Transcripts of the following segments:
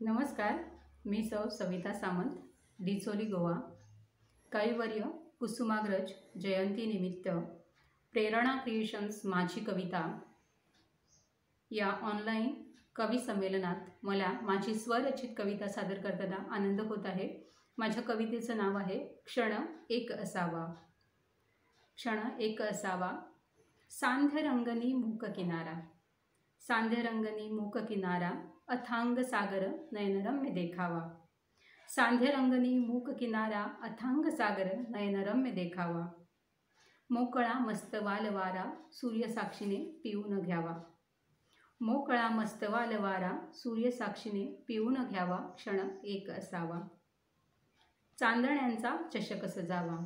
नमस्कार, मी सविता सामंत, डिचोली गोवा। कैवर्य कुसुमाग्रज जयंतीनिमित्त प्रेरणा क्रिएशन्स माझी कविता या ऑनलाईन कवी संमेलनात मला माझी स्वरचित कविता सादर करताना आनंद होत आहे। माझ्या कवितेचं नाव आहे क्षण एक असावा। क्षण एक असावा। सांध्यरंगनी मूक किनारा, सांध्यरंगनी मूक किनारा, अथांग सागर नयनरम्य देखावा। सांध्यरंगनी मूक किनारा, अथांग सागर नयनरम्य देखावा। मोकळा मस्तवाल वारा, सूर्यसाक्षीने पिऊन घ्यावा। मोकळा मस्तवाल वारा, सूर्यसाक्षीने पिऊन घ्यावा। क्षण एक असावा। चांदण्यांचा चषक सजावा,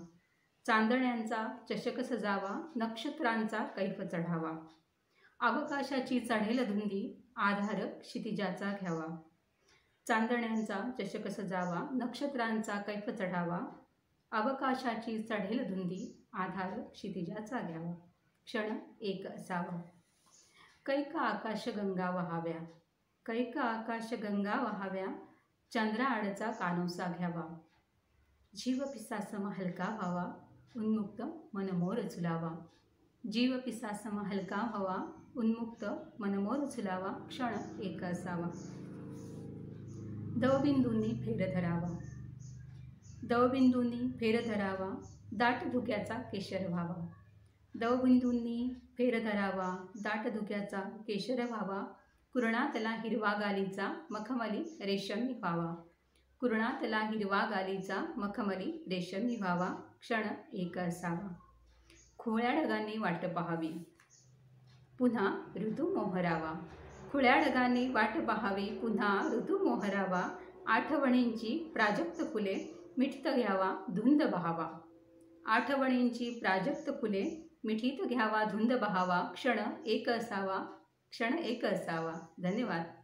चांदण्यांचा चषक सजावा, नक्षत्रांचा कैफ चढावा। अवकाशाची चढेल धुंदी, आधार क्षितिजाचा घ्यावा। चांदण्यांचा चषक सजावा, नक्षत्रांचा कैफ चढावा। अवकाशाची चढेल धुंदी, आधार क्षितिजाचा घ्यावा। क्षण एक असावा। कैक आकाश गंगा वहाव्या, कैक आकाश गंगा वहाव्या, चंद्राआडचा कानोसा घ्यावा। जीव पिसासम हलका व्हावा, उन्मुक्त मनमोर झुलावा। जीव पिसासम हलका व्हावा, उन्मुक्त मनमोर झुलावा। क्षण एक असावा। दवबिंदूंनी फेर धरावा, दवबिंदूंनी फेर धरावा, दाट धुक्याचा केशर व्हावा। दवबिंदूंनी फेर धरावा, दाट धुक्याचा केशर व्हावा। कुरणातला हिरवा गालीचा मखमली रेशमी व्हावा। कुरणातला हिरवा गालीचा मखमली रेशमी व्हावा। क्षण एक असावा। खुळ्या ढगांनी वाट पाहावी, पुन्हा ऋतू मोहरावा। खुळ्या ढगांनी वाट पाहावी, पुन्हा ऋतू मोहरावा। आठवणींची प्राजक्त फुले मिठीत घ्यावा, धुंद बहावा। आठवणींची प्राजक्त फुले मिठीत घ्यावा, धुंद बहावा। क्षण एक असावा, क्षण एक असावा। धन्यवाद।